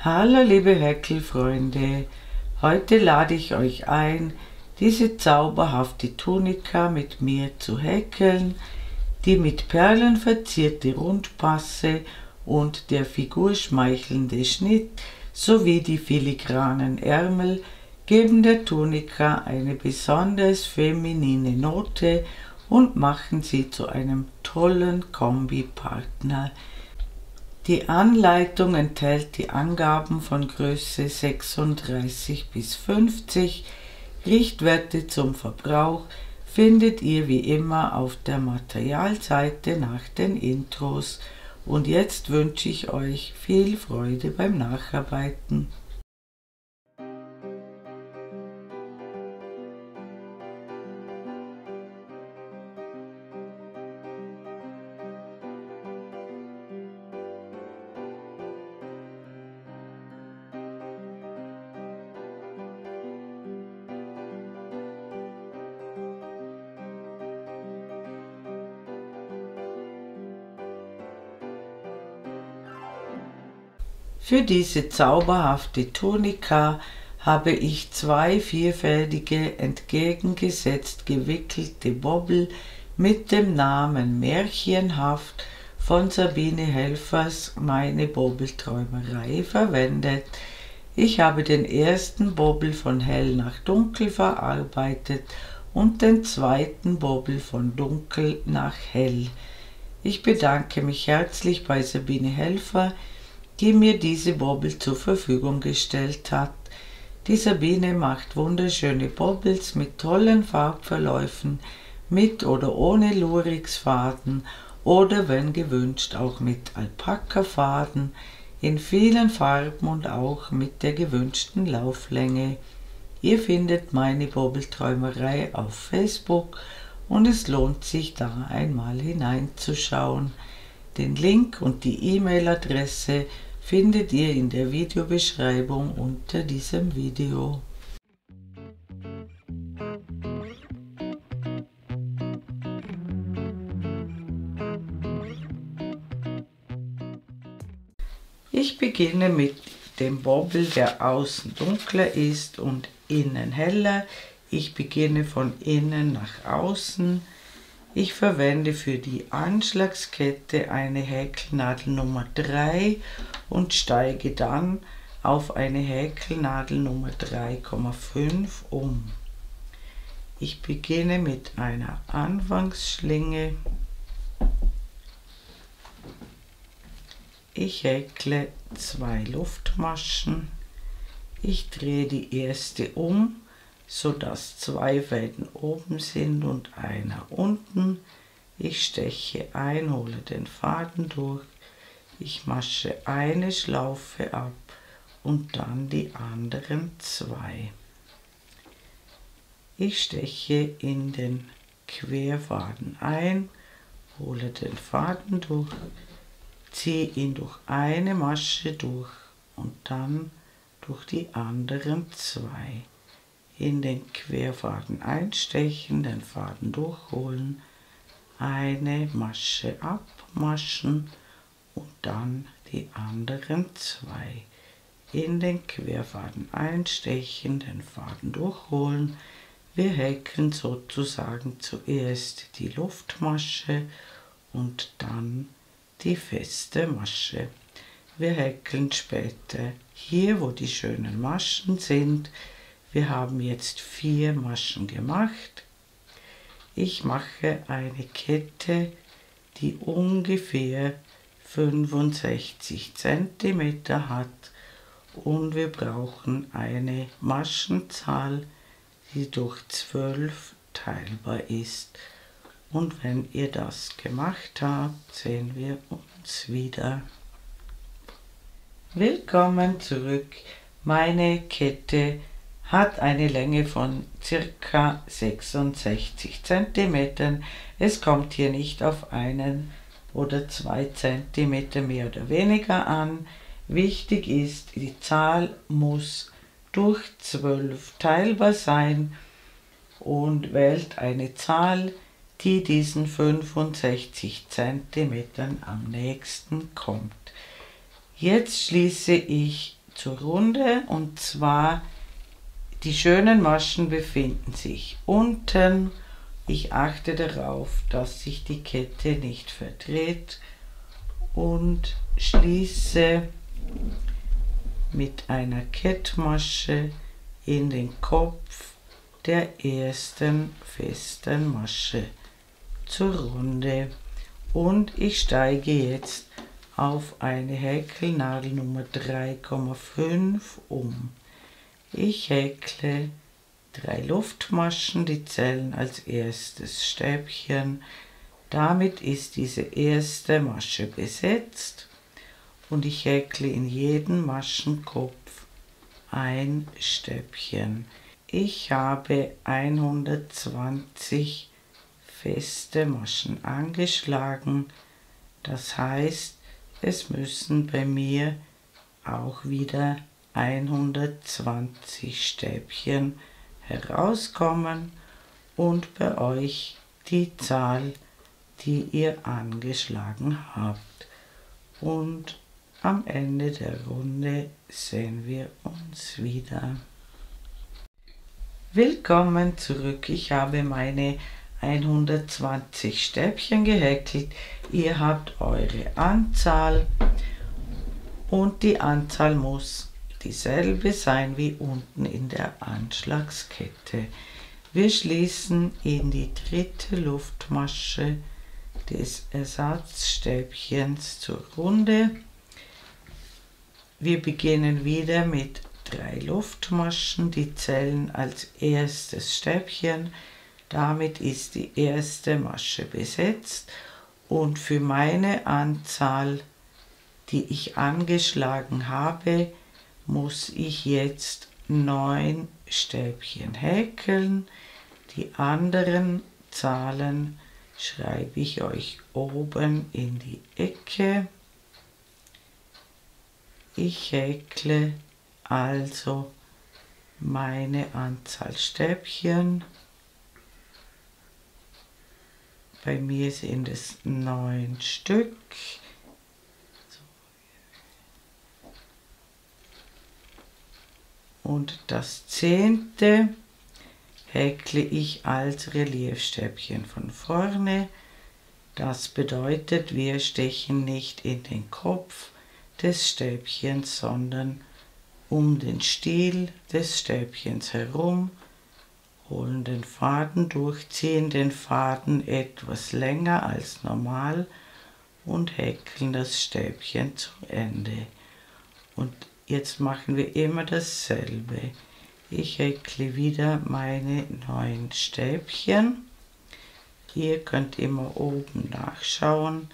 Hallo liebe Häkelfreunde, heute lade ich euch ein, diese zauberhafte Tunika mit mir zu häkeln. Die mit Perlen verzierte Rundpasse und der Figur schmeichelnde Schnitt sowie die filigranen Ärmel geben der Tunika eine besonders feminine Note und machen sie zu einem tollen Kombipartner. Die Anleitung enthält die Angaben von Größe 36 bis 50. Richtwerte zum Verbrauch findet ihr wie immer auf der Materialseite nach den Intros. Und jetzt wünsche ich euch viel Freude beim Nacharbeiten. Für diese zauberhafte Tunika habe ich zwei vierfältige entgegengesetzt gewickelte Bobbel mit dem Namen Märchenhaft von Sabine Helfers Meine Bobbelträumerei verwendet. Ich habe den ersten Bobbel von hell nach dunkel verarbeitet und den zweiten Bobbel von dunkel nach hell. Ich bedanke mich herzlich bei Sabine Helfer, die mir diese Bobbel zur Verfügung gestellt hat. Die Sabine macht wunderschöne Bobbels mit tollen Farbverläufen, mit oder ohne Lurex-Faden oder wenn gewünscht auch mit Alpaka-Faden, in vielen Farben und auch mit der gewünschten Lauflänge. Ihr findet meine Bobbelträumerei auf Facebook und es lohnt sich da einmal hineinzuschauen. Den Link und die E-Mail-Adresse findet ihr in der Videobeschreibung unter diesem Video. Ich beginne mit dem Bobbel, der außen dunkler ist und innen heller. Ich beginne von innen nach außen. Ich verwende für die Anschlagskette eine Häkelnadel Nummer 3 und steige dann auf eine Häkelnadel Nummer 3,5 um. Ich beginne mit einer Anfangsschlinge. Ich häkle 2 Luftmaschen. Ich drehe die erste um, sodass 2 Fäden oben sind und einer unten. Ich steche ein, hole den Faden durch, ich masche eine Schlaufe ab und dann die anderen 2. Ich steche in den Querfaden ein, hole den Faden durch, ziehe ihn durch eine Masche durch und dann durch die anderen 2. In den Querfaden einstechen, den Faden durchholen, eine Masche abmaschen und dann die anderen 2. In den Querfaden einstechen, den Faden durchholen. Wir häkeln sozusagen zuerst die Luftmasche und dann die feste Masche. Wir häkeln später hier, wo die schönen Maschen sind. Wir haben jetzt 4 Maschen gemacht. Ich mache eine Kette, die ungefähr 65 cm hat und wir brauchen eine Maschenzahl, die durch 12 teilbar ist. Und wenn ihr das gemacht habt, sehen wir uns wieder. Willkommen zurück. Meine Kette hat eine Länge von ca. 66 cm. Es kommt hier nicht auf 1 oder 2 cm mehr oder weniger an. Wichtig ist, die Zahl muss durch 12 teilbar sein und wählt eine Zahl, die diesen 65 cm am nächsten kommt. Jetzt schließe ich zur Runde, und zwar die schönen Maschen befinden sich unten. Ich achte darauf, dass sich die Kette nicht verdreht und schließe mit einer Kettmasche in den Kopf der ersten festen Masche zur Runde, und ich steige jetzt auf eine Häkelnadel Nummer 3,5 um. Ich häkle 3 Luftmaschen, die zählen als erstes Stäbchen. Damit ist diese erste Masche besetzt und ich häkle in jeden Maschenkopf ein Stäbchen. Ich habe 120 feste Maschen angeschlagen, das heißt, es müssen bei mir auch wieder 120 Stäbchen herauskommen und bei euch die Zahl, die ihr angeschlagen habt. Und am Ende der Runde sehen wir uns wieder. Willkommen zurück. Ich habe meine 120 Stäbchen gehäkelt. Ihr habt eure Anzahl und die Anzahl muss dieselbe sein wie unten in der Anschlagskette. Wir schließen in die dritte Luftmasche des Ersatzstäbchens zur Runde. Wir beginnen wieder mit 3 Luftmaschen, die zählen als erstes Stäbchen. Damit ist die erste Masche besetzt und für meine Anzahl, die ich angeschlagen habe, muss ich jetzt 9 Stäbchen häkeln. Die anderen Zahlen schreibe ich euch oben in die Ecke. Ich häkle also meine Anzahl Stäbchen. Bei mir sind es 9 Stück. Und das 10. häkle ich als Reliefstäbchen von vorne. Das bedeutet, wir stechen nicht in den Kopf des Stäbchens, sondern um den Stiel des Stäbchens herum, holen den Faden durch, ziehen den Faden etwas länger als normal und häkeln das Stäbchen zu Ende. Und jetzt machen wir immer dasselbe. Ich häkle wieder meine 9 Stäbchen. Ihr könnt immer oben nachschauen,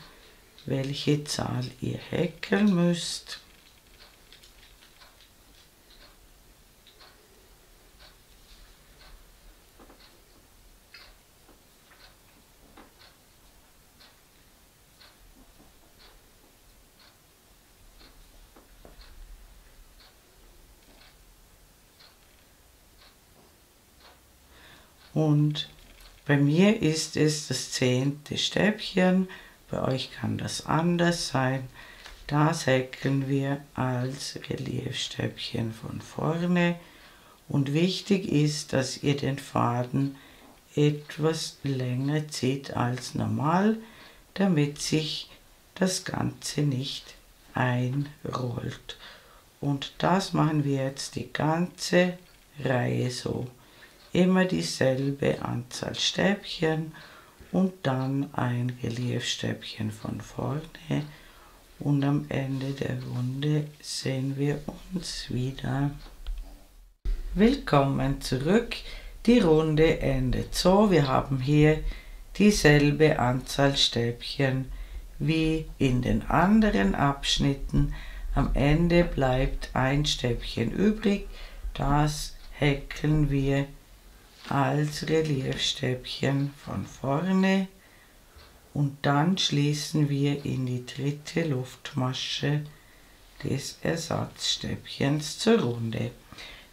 welche Zahl ihr häkeln müsst. Und bei mir ist es das 10. Stäbchen, bei euch kann das anders sein. Das häkeln wir als Reliefstäbchen von vorne. Und wichtig ist, dass ihr den Faden etwas länger zieht als normal, damit sich das Ganze nicht einrollt. Und das machen wir jetzt die ganze Reihe so. Immer dieselbe Anzahl Stäbchen und dann ein Reliefstäbchen von vorne, und am Ende der Runde sehen wir uns wieder. Willkommen zurück. Die Runde endet so. Wir haben hier dieselbe Anzahl Stäbchen wie in den anderen Abschnitten. Am Ende bleibt ein Stäbchen übrig. Das häkeln wir als Reliefstäbchen von vorne und dann schließen wir in die dritte Luftmasche des Ersatzstäbchens zur Runde.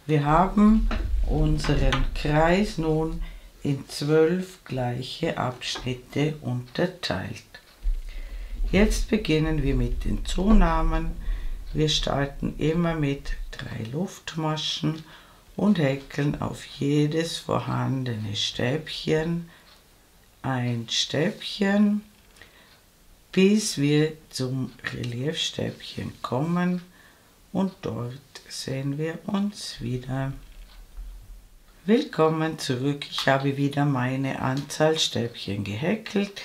Wir haben unseren Kreis nun in 12 gleiche Abschnitte unterteilt. Jetzt beginnen wir mit den Zunahmen. Wir starten immer mit 3 Luftmaschen und häkeln auf jedes vorhandene Stäbchen ein Stäbchen, bis wir zum Reliefstäbchen kommen und dort sehen wir uns wieder. Willkommen zurück, ich habe wieder meine Anzahl Stäbchen gehäkelt,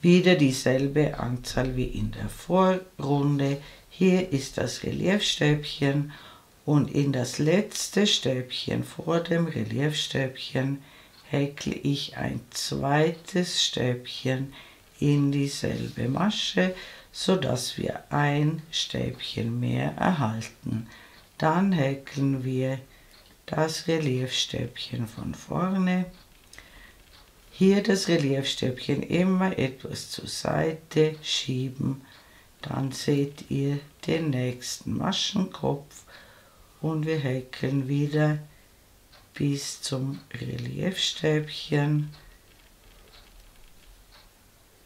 wieder dieselbe Anzahl wie in der Vorrunde. Hier ist das Reliefstäbchen und in das letzte Stäbchen vor dem Reliefstäbchen häkle ich ein zweites Stäbchen in dieselbe Masche, so dass wir ein Stäbchen mehr erhalten. Dann häkeln wir das Reliefstäbchen von vorne. Hier das Reliefstäbchen immer etwas zur Seite schieben, dann seht ihr den nächsten Maschenkopf und wir häkeln wieder bis zum Reliefstäbchen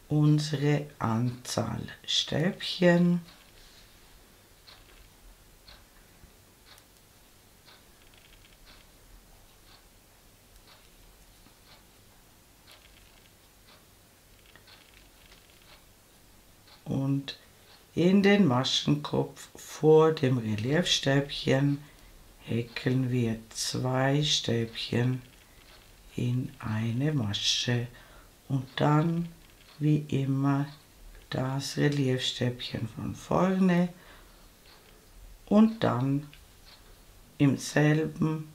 unsere Anzahl Stäbchen. Und in den Maschenkopf vor dem Reliefstäbchen häkeln wir 2 Stäbchen in eine Masche und dann wie immer das Reliefstäbchen von vorne und dann im selben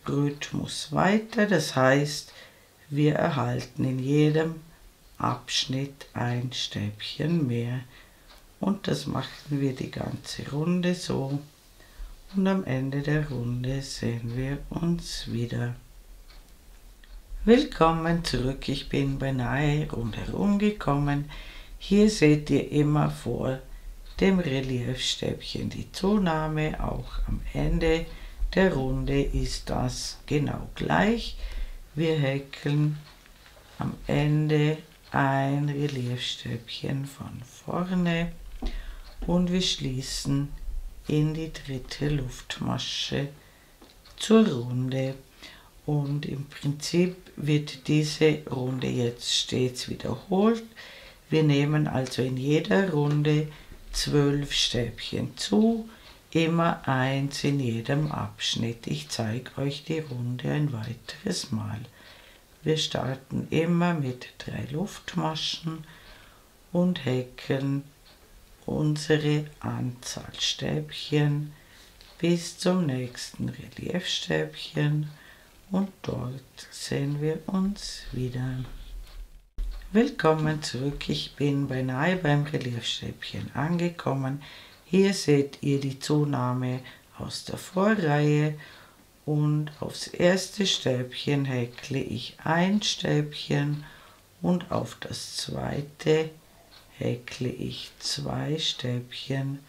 Rhythmus weiter. Das heißt, wir erhalten in jedem Abschnitt ein Stäbchen mehr und das machen wir die ganze Runde so und am Ende der Runde sehen wir uns wieder. Willkommen zurück, ich bin beinahe rundherum gekommen. Hier seht ihr immer vor dem Reliefstäbchen die Zunahme, auch am Ende der Runde ist das genau gleich. Wir häkeln am Ende ein Reliefstäbchen von vorne und wir schließen in die dritte Luftmasche zur Runde. Und im Prinzip wird diese Runde jetzt stets wiederholt. Wir nehmen also in jeder Runde 12 Stäbchen zu, immer eins in jedem Abschnitt. Ich zeige euch die Runde ein weiteres Mal. Wir starten immer mit 3 Luftmaschen und häkeln unsere Anzahl Stäbchen bis zum nächsten Reliefstäbchen und dort sehen wir uns wieder. Willkommen zurück, ich bin beinahe beim Reliefstäbchen angekommen. Hier seht ihr die Zunahme aus der Vorreihe und aufs erste Stäbchen häkle ich ein Stäbchen und auf das zweite häkle ich 2 Stäbchen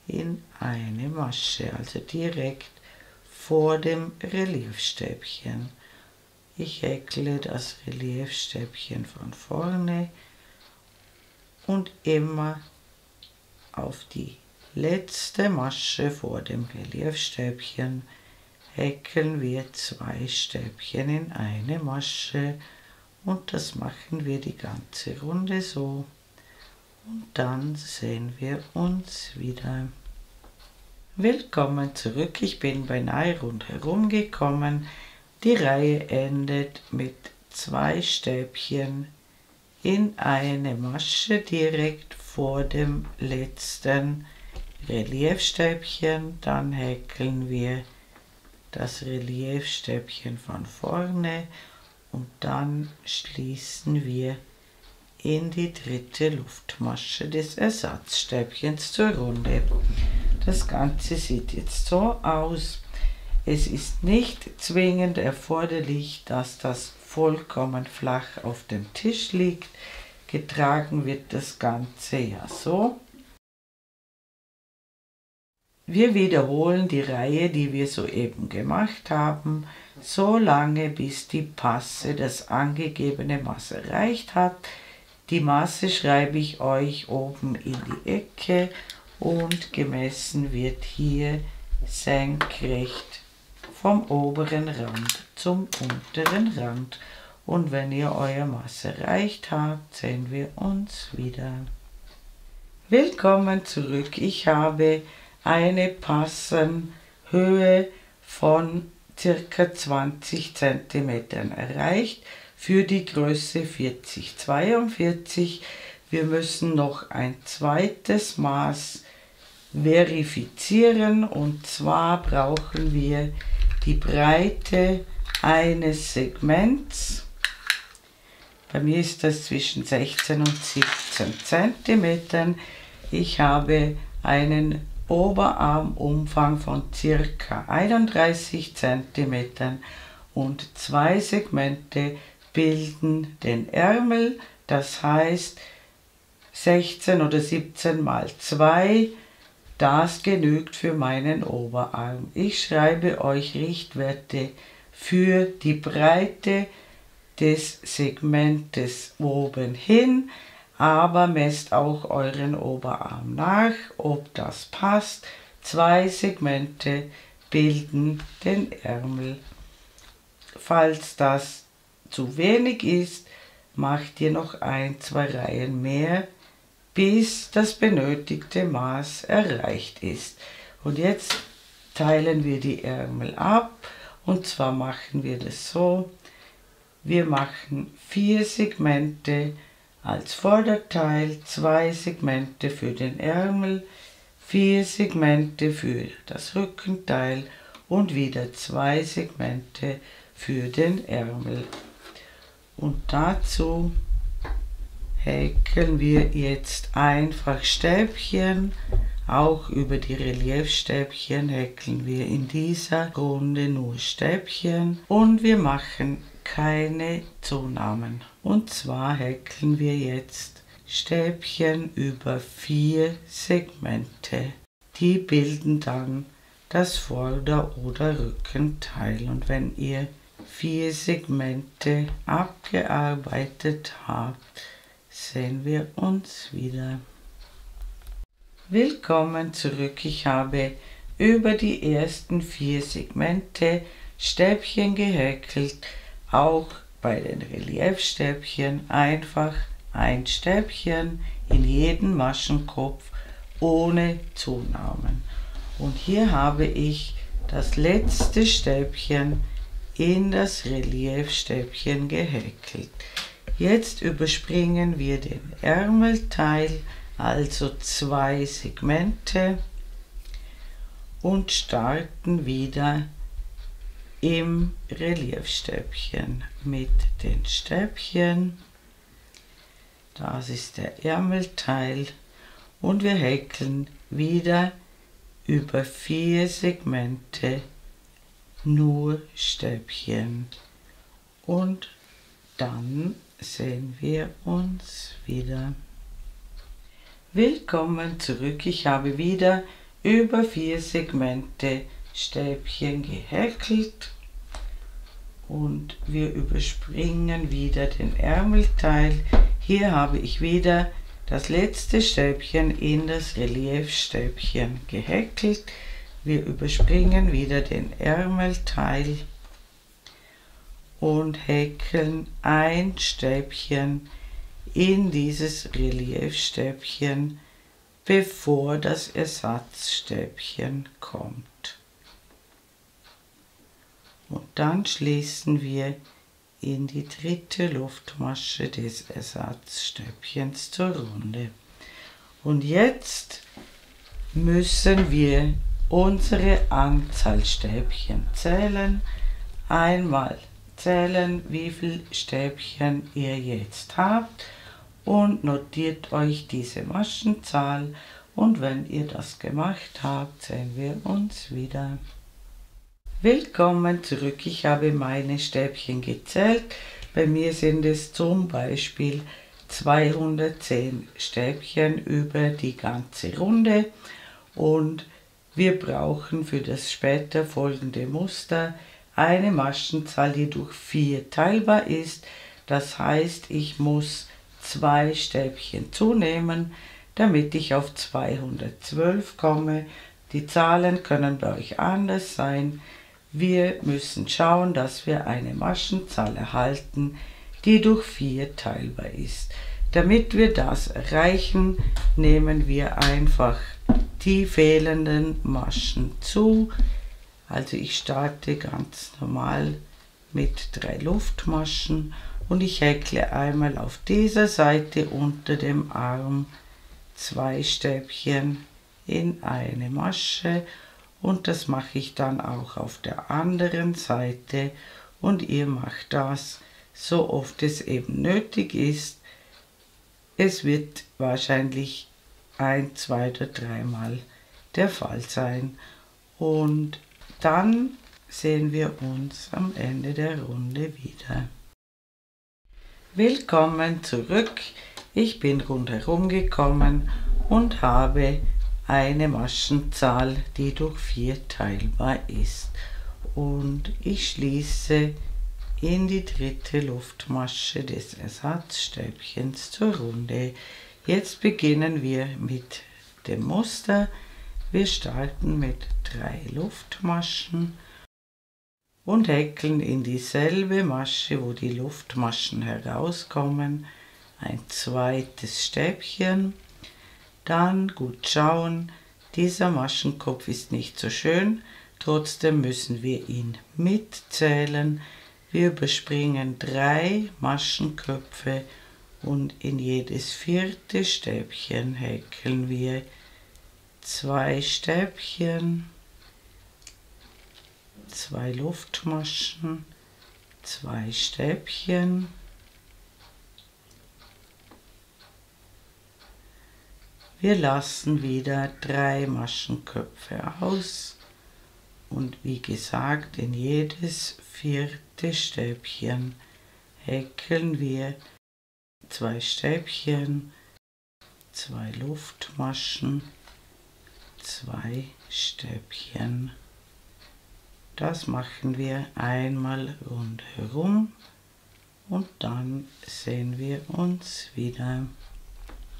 in eine Masche, also direkt vor dem Reliefstäbchen. Ich häkle das Reliefstäbchen von vorne und immer auf die letzte Masche vor dem Reliefstäbchen häkeln wir 2 Stäbchen in eine Masche und das machen wir die ganze Runde so und dann sehen wir uns wieder. Willkommen zurück, ich bin beinahe rundherum gekommen. Die Reihe endet mit 2 Stäbchen in eine Masche direkt vor dem letzten Reliefstäbchen. Dann häkeln wir das Reliefstäbchen von vorne und dann schließen wir in die dritte Luftmasche des Ersatzstäbchens zur Runde. Das Ganze sieht jetzt so aus. Es ist nicht zwingend erforderlich, dass das vollkommen flach auf dem Tisch liegt. Getragen wird das Ganze ja so. Wir wiederholen die Reihe, die wir soeben gemacht haben, so lange bis die Passe das angegebene Maß erreicht hat. Die Maße schreibe ich euch oben in die Ecke und gemessen wird hier senkrecht vom oberen Rand zum unteren Rand. Und wenn ihr euer Maß erreicht habt, sehen wir uns wieder. Willkommen zurück. Ich habe eine Passenhöhe von ca. 20 cm erreicht für die Größe 40-42. Wir müssen noch ein zweites Maß verifizieren, und zwar brauchen wir die Breite eines Segments. Bei mir ist das zwischen 16 und 17 cm. Ich habe einen Oberarmumfang von ca. 31 cm und zwei Segmente bilden den Ärmel, das heißt 16 oder 17 mal 2, das genügt für meinen Oberarm. Ich schreibe euch Richtwerte für die Breite des Segmentes oben hin, aber messt auch euren Oberarm nach, ob das passt. Zwei Segmente bilden den Ärmel. Falls das zu wenig ist, macht ihr noch 1-2 Reihen mehr, bis das benötigte Maß erreicht ist. Und jetzt teilen wir die Ärmel ab, und zwar machen wir das so: Wir machen 4 Segmente als Vorderteil, 2 Segmente für den Ärmel, 4 Segmente für das Rückenteil und wieder 2 Segmente für den Ärmel. Und dazu häkeln wir jetzt einfach Stäbchen. Auch über die Reliefstäbchen häkeln wir in dieser Runde nur Stäbchen, und wir machen keine Zunahmen. Und zwar häkeln wir jetzt Stäbchen über 4 Segmente. Die bilden dann das Vorder- oder Rückenteil. Und wenn ihr 4 Segmente abgearbeitet habt, sehen wir uns wieder. Willkommen zurück. Ich habe über die ersten 4 Segmente Stäbchen gehäkelt. Auch bei den Reliefstäbchen einfach ein Stäbchen in jeden Maschenkopf ohne Zunahmen. Und hier habe ich das letzte Stäbchen in das Reliefstäbchen gehäkelt. Jetzt überspringen wir den Ärmelteil, also 2 Segmente, und starten wieder im Reliefstäbchen mit den Stäbchen. Das ist der Ärmelteil, und wir häkeln wieder über 4 Segmente nur Stäbchen, und dann sehen wir uns wieder. Willkommen zurück. Ich habe wieder über 4 Segmente Stäbchen gehäkelt, und wir überspringen wieder den Ärmelteil. Hier habe ich wieder das letzte Stäbchen in das Reliefstäbchen gehäkelt. Wir überspringen wieder den Ärmelteil und häkeln ein Stäbchen in dieses Reliefstäbchen, bevor das Ersatzstäbchen kommt. Und dann schließen wir in die dritte Luftmasche des Ersatzstäbchens zur Runde. Und jetzt müssen wir unsere Anzahl Stäbchen zählen. Einmal zählen, wie viele Stäbchen ihr jetzt habt, und notiert euch diese Maschenzahl, und wenn ihr das gemacht habt, sehen wir uns wieder. Willkommen zurück. Ich habe meine Stäbchen gezählt. Bei mir sind es zum Beispiel 210 Stäbchen über die ganze Runde, und wir brauchen für das später folgende Muster eine Maschenzahl, die durch 4 teilbar ist. Das heißt, ich muss 2 Stäbchen zunehmen, damit ich auf 212 komme. Die Zahlen können bei euch anders sein. Wir müssen schauen, dass wir eine Maschenzahl erhalten, die durch 4 teilbar ist. Damit wir das erreichen, nehmen wir einfach die fehlenden Maschen zu. Also ich starte ganz normal mit 3 Luftmaschen und ich häkle einmal auf dieser Seite unter dem Arm 2 Stäbchen in eine Masche und das mache ich dann auch auf der anderen Seite und ihr macht das so oft es eben nötig ist. Es wird wahrscheinlich 1, 2 oder 3 Mal der Fall sein und dann sehen wir uns am Ende der Runde wieder. Willkommen zurück. Ich bin rundherum gekommen und habe eine Maschenzahl, die durch 4 teilbar ist. Und ich schließe in die dritte Luftmasche des Ersatzstäbchens zur Runde. Jetzt beginnen wir mit dem Muster. Wir starten mit 3 Luftmaschen und häkeln in dieselbe Masche, wo die Luftmaschen herauskommen, ein zweites Stäbchen. Dann gut schauen, dieser Maschenkopf ist nicht so schön, trotzdem müssen wir ihn mitzählen. Wir überspringen 3 Maschenköpfe und in jedes 4. Stäbchen häkeln wir 2 Stäbchen, 2 Luftmaschen, 2 Stäbchen, wir lassen wieder 3 Maschenköpfe aus und wie gesagt in jedes 4. Stäbchen häkeln wir 2 Stäbchen, 2 Luftmaschen, 2 Stäbchen. Das machen wir einmal rundherum und dann sehen wir uns wieder.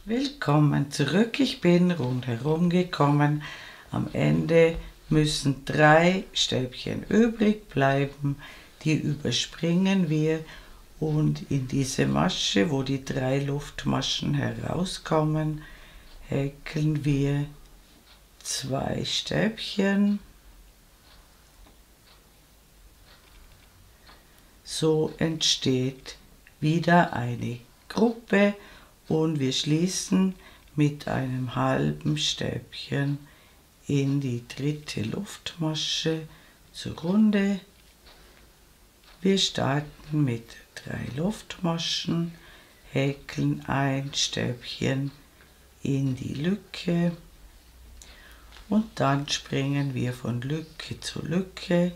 Willkommen zurück, ich bin rundherum gekommen. Am Ende müssen 3 Stäbchen übrig bleiben, die überspringen wir und in diese Masche, wo die 3 Luftmaschen herauskommen, häkeln wir 2 Stäbchen. So entsteht wieder eine Gruppe und wir schließen mit einem halben Stäbchen in die dritte Luftmasche zur Runde. Wir starten mit 3 Luftmaschen, häkeln ein Stäbchen in die Lücke und dann springen wir von Lücke zu Lücke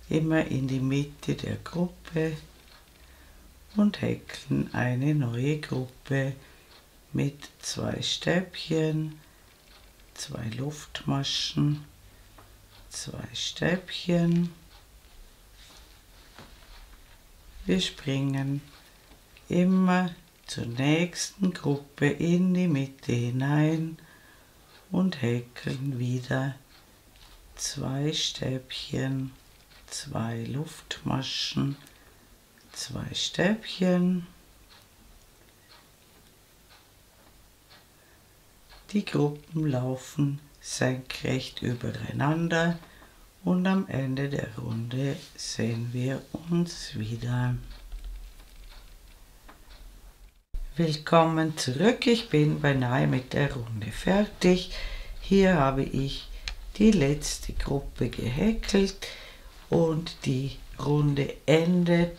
immer in die Mitte der Gruppe und häkeln eine neue Gruppe mit 2 Stäbchen, 2 Luftmaschen, 2 Stäbchen. Wir springen immer zur nächsten Gruppe in die Mitte hinein und häkeln wieder 2 Stäbchen, 2 Luftmaschen, 2 Stäbchen. Die Gruppen laufen senkrecht übereinander und am Ende der Runde sehen wir uns wieder. Willkommen zurück, ich bin beinahe mit der Runde fertig. Hier habe ich die letzte Gruppe gehäkelt und die Runde endet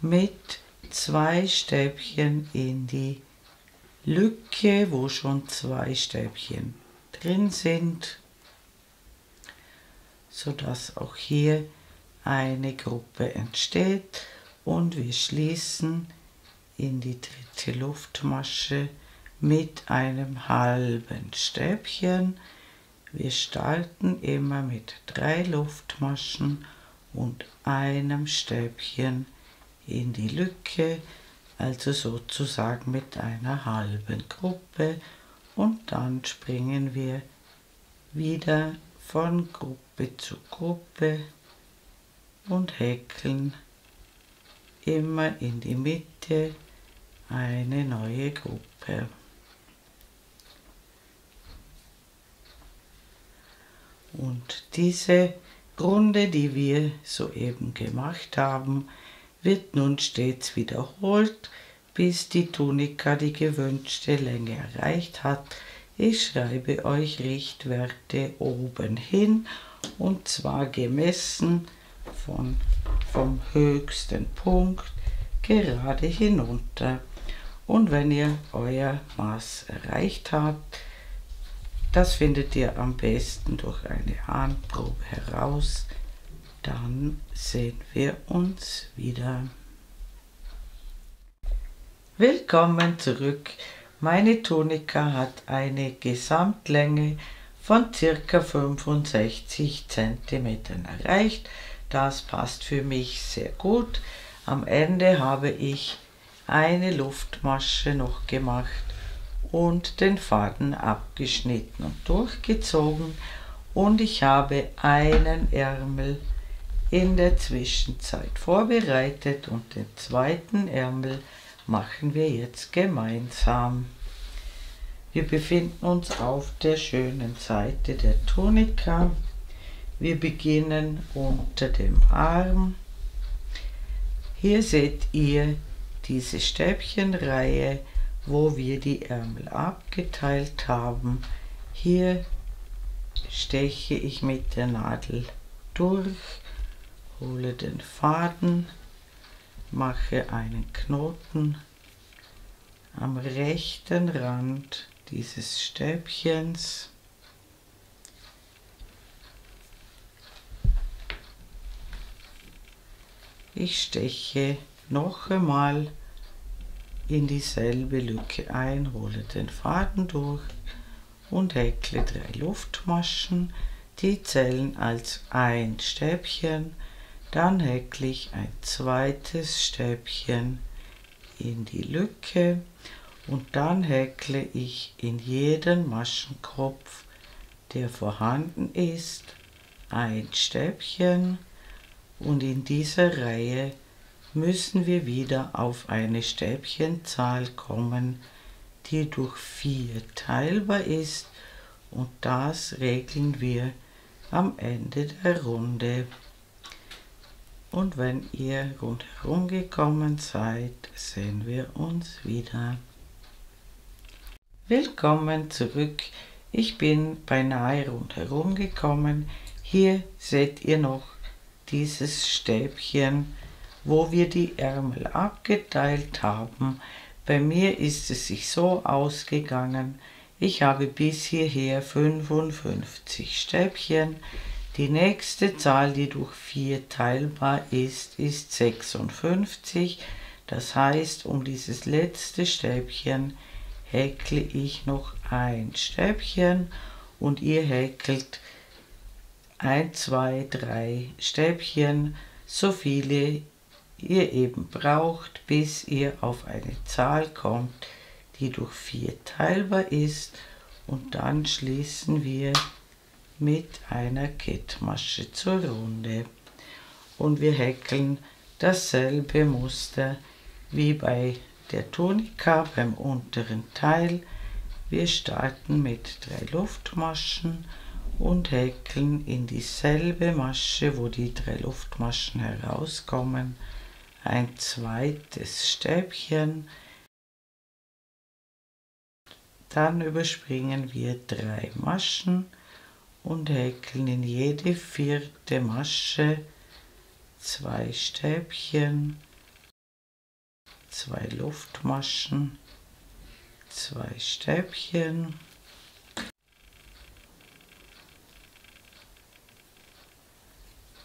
mit 2 Stäbchen in die Lücke, wo schon 2 Stäbchen drin sind, sodass auch hier eine Gruppe entsteht und wir schließen in die dritte Luftmasche mit einem halben Stäbchen. Wir starten immer mit 3 Luftmaschen und einem Stäbchen in die Lücke, also sozusagen mit einer halben Gruppe und dann springen wir wieder von Gruppe zu Gruppe und häkeln immer in die Mitte eine neue Gruppe. Und diese Runde, die wir soeben gemacht haben, wird nun stets wiederholt, bis die Tunika die gewünschte Länge erreicht hat. Ich schreibe euch Richtwerte oben hin, und zwar gemessen vom höchsten Punkt gerade hinunter. Und wenn ihr euer Maß erreicht habt, das findet ihr am besten durch eine Handprobe heraus, dann sehen wir uns wieder. Willkommen zurück. Meine Tunika hat eine Gesamtlänge von ca. 65 cm erreicht. Das passt für mich sehr gut. Am Ende habe ich eine Luftmasche noch gemacht und den Faden abgeschnitten und durchgezogen, und ich habe einen Ärmel in der Zwischenzeit vorbereitet und den zweiten Ärmel machen wir jetzt gemeinsam. Wir befinden uns auf der schönen Seite der Tunika. Wir beginnen unter dem Arm. Hier seht ihr diese Stäbchenreihe, wo wir die Ärmel abgeteilt haben. Hier steche ich mit der Nadel durch, hole den Faden, mache einen Knoten am rechten Rand dieses Stäbchens. Ich steche noch einmal in dieselbe Lücke ein, hole den Faden durch und häkle 3 Luftmaschen, die zählen als ein Stäbchen. Dann häkle ich ein zweites Stäbchen in die Lücke und dann häkle ich in jeden Maschenkopf, der vorhanden ist, ein Stäbchen, und in dieser Reihe müssen wir wieder auf eine Stäbchenzahl kommen, die durch 4 teilbar ist, und das regeln wir am Ende der Runde. Und wenn ihr rundherum gekommen seid, sehen wir uns wieder. Willkommen zurück. Ich bin beinahe rundherum gekommen. Hier seht ihr noch dieses Stäbchen, wo wir die Ärmel abgeteilt haben. Bei mir ist es sich so ausgegangen, ich habe bis hierher 55 Stäbchen. Die nächste Zahl, die durch 4 teilbar ist, ist 56. Das heißt, um dieses letzte Stäbchen häkle ich noch ein Stäbchen, und ihr häkelt 1, 2, 3 Stäbchen, so viele ihr eben braucht, bis ihr auf eine Zahl kommt, die durch 4 teilbar ist, und dann schließen wir mit einer Kettmasche zur Runde. Und wir häkeln dasselbe Muster wie bei der Tunika beim unteren Teil. Wir starten mit 3 Luftmaschen und häkeln in dieselbe Masche, wo die 3 Luftmaschen herauskommen, ein zweites Stäbchen. Dann überspringen wir 3 Maschen und häkeln in jede 4. Masche 2 Stäbchen, 2 Luftmaschen, 2 Stäbchen.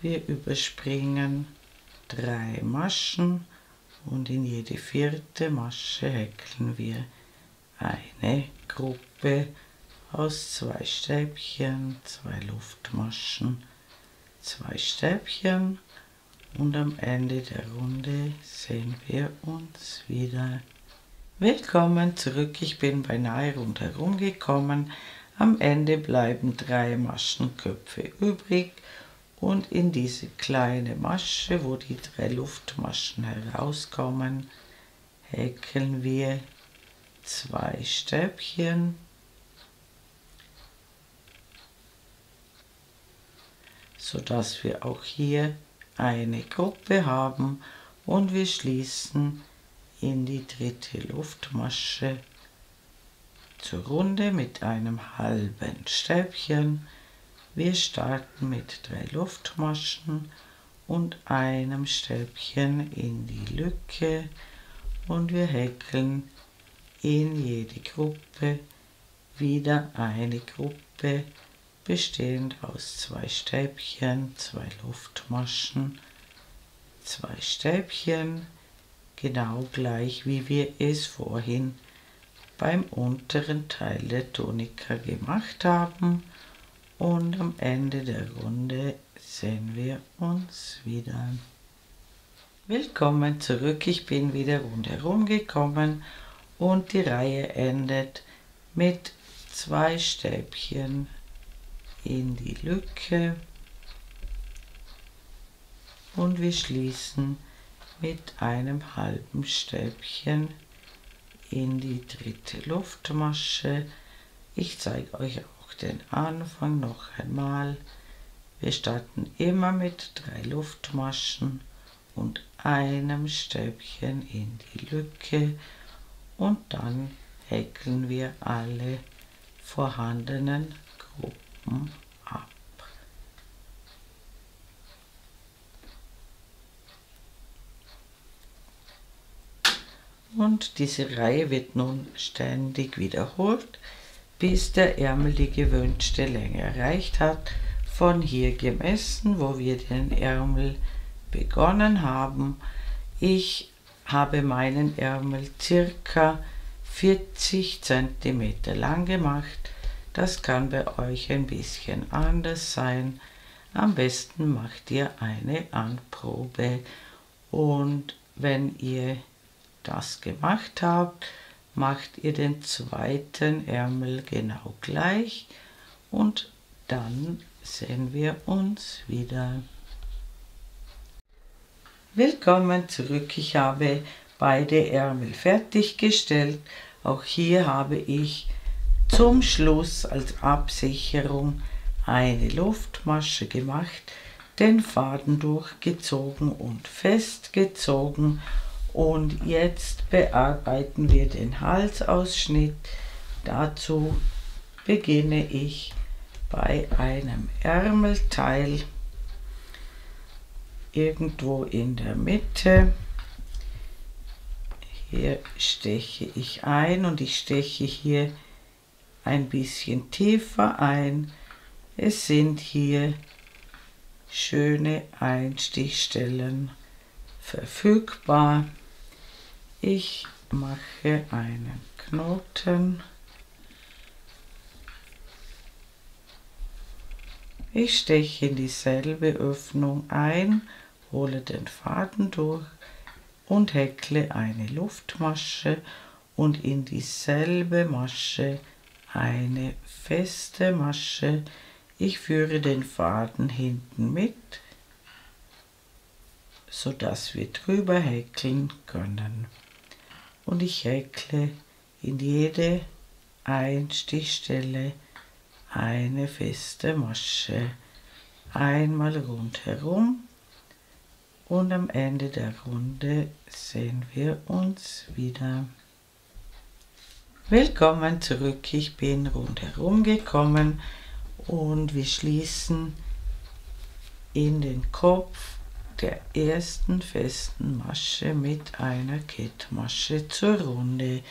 Wir überspringen 3 Maschen und in jede 4. Masche häkeln wir eine Gruppe aus 2 Stäbchen, 2 Luftmaschen, 2 Stäbchen, und am Ende der Runde sehen wir uns wieder. Willkommen zurück, ich bin beinahe rundherum gekommen. Am Ende bleiben 3 Maschenköpfe übrig und in diese kleine Masche, wo die 3 Luftmaschen herauskommen, häkeln wir 2 Stäbchen, sodass wir auch hier eine Gruppe haben und wir schließen in die 3. Luftmasche zur Runde mit einem halben Stäbchen. Wir starten mit 3 Luftmaschen und einem Stäbchen in die Lücke und wir häkeln in jede Gruppe wieder eine Gruppe bestehend aus 2 Stäbchen, 2 Luftmaschen, 2 Stäbchen, genau gleich wie wir es vorhin beim unteren Teil der Tunika gemacht haben. Und am Ende der Runde sehen wir uns wieder. Willkommen zurück, ich bin wieder rundherum gekommen und die Reihe endet mit 2 Stäbchen in die Lücke und wir schließen mit einem halben Stäbchen in die 3. Luftmasche. Ich zeige euch auch den Anfang noch einmal. Wir starten immer mit 3 Luftmaschen und einem Stäbchen in die Lücke und dann häkeln wir alle vorhandenen Gruppen ab. Und diese Reihe wird nun ständig wiederholt, bis der Ärmel die gewünschte Länge erreicht hat. Von hier gemessen, wo wir den Ärmel begonnen haben. Ich habe meinen Ärmel circa 40 cm lang gemacht. Das kann bei euch ein bisschen anders sein. Am besten macht ihr eine Anprobe und wenn ihr das gemacht habt, macht ihr den zweiten Ärmel genau gleich und dann sehen wir uns wieder. Willkommen zurück, ich habe beide Ärmel fertiggestellt. Auch hier habe ich zum Schluss als Absicherung eine Luftmasche gemacht, den Faden durchgezogen und festgezogen. Und jetzt bearbeiten wir den Halsausschnitt. Dazu beginne ich bei einem Ärmelteil irgendwo in der Mitte. Hier steche ich ein und ich steche hier ein bisschen tiefer ein. Es sind hier schöne Einstichstellen verfügbar. Ich mache einen Knoten. Ich steche in dieselbe Öffnung ein, hole den Faden durch und häkle eine Luftmasche und in dieselbe Masche eine feste Masche. Ich führe den Faden hinten mit, sodass wir drüber häkeln können. Und ich häkle in jede Einstichstelle eine feste Masche, einmal rundherum und am Ende der Runde sehen wir uns wieder. Willkommen zurück, ich bin rundherum gekommen und wir schließen in den Kopf der ersten festen Masche mit einer Kettmasche zur Runde.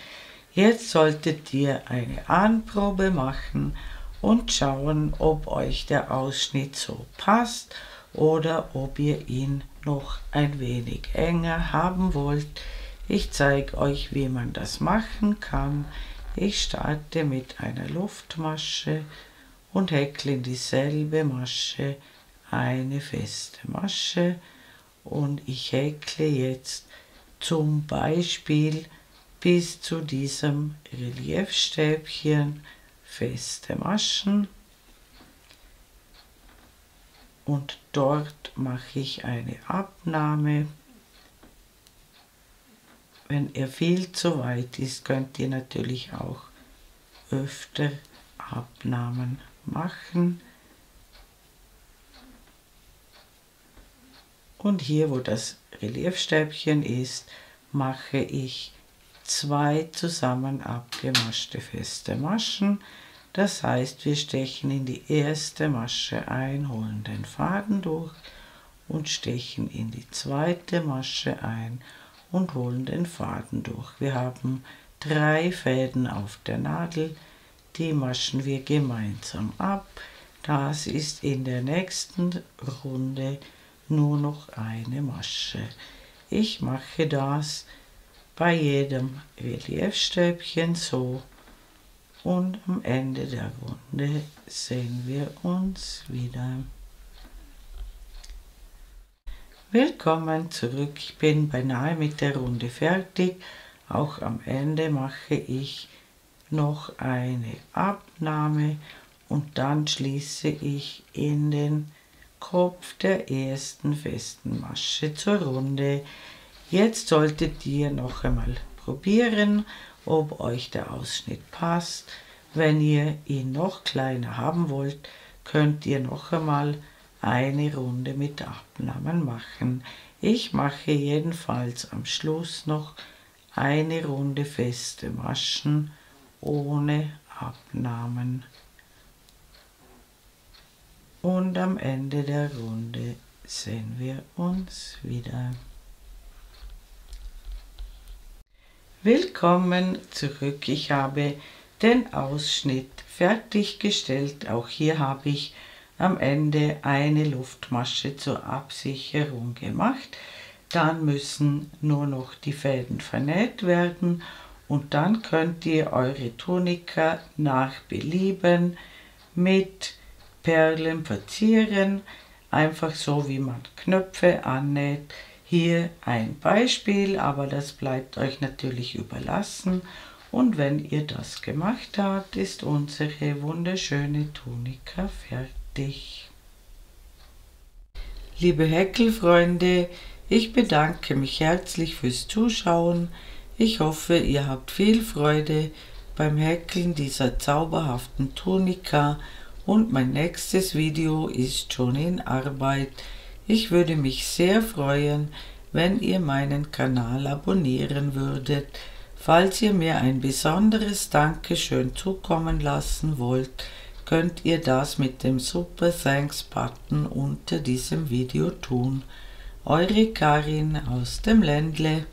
Jetzt solltet ihr eine Anprobe machen und schauen, ob euch der Ausschnitt so passt oder ob ihr ihn noch ein wenig enger haben wollt. Ich zeige euch, wie man das machen kann. Ich starte mit einer Luftmasche und häkle in dieselbe Masche eine feste Masche und ich häkle jetzt zum Beispiel bis zu diesem Reliefstäbchen feste Maschen und dort mache ich eine Abnahme. Wenn er viel zu weit ist, könnt ihr natürlich auch öfter Abnahmen machen. Und hier, wo das Reliefstäbchen ist, mache ich 2 zusammen abgemaschte feste Maschen. Das heißt, wir stechen in die erste Masche ein, holen den Faden durch und stechen in die zweite Masche ein und holen den Faden durch. Wir haben 3 Fäden auf der Nadel, die maschen wir gemeinsam ab. Das ist in der nächsten Runde nur noch eine Masche. Ich mache das bei jedem Reliefstäbchen so und am Ende der Runde sehen wir uns wieder. Willkommen zurück, ich bin beinahe mit der Runde fertig. Auch am Ende mache ich noch eine Abnahme und dann schließe ich in den Kopf der ersten festen Masche zur Runde. Jetzt solltet ihr noch einmal probieren, ob euch der Ausschnitt passt. Wenn ihr ihn noch kleiner haben wollt, könnt ihr noch einmal eine Runde mit Abnahmen machen. Ich mache jedenfalls am Schluss noch eine Runde feste Maschen ohne Abnahmen. Und am Ende der Runde sehen wir uns wieder. Willkommen zurück. Ich habe den Ausschnitt fertiggestellt. Auch hier habe ich am Ende eine Luftmasche zur Absicherung gemacht. Dann müssen nur noch die Fäden vernäht werden und dann könnt ihr eure Tunika nach Belieben mit Perlen verzieren, einfach so wie man Knöpfe annäht. Hier ein Beispiel, aber das bleibt euch natürlich überlassen. Und wenn ihr das gemacht habt, ist unsere wunderschöne Tunika fertig. Liebe Häkelfreunde, ich bedanke mich herzlich fürs Zuschauen. Ich hoffe, ihr habt viel Freude beim Häkeln dieser zauberhaften Tunika und mein nächstes Video ist schon in Arbeit. Ich würde mich sehr freuen, wenn ihr meinen Kanal abonnieren würdet. Falls ihr mir ein besonderes Dankeschön zukommen lassen wollt, könnt ihr das mit dem Super Thanks Button unter diesem Video tun. Eure Karin aus dem Ländle.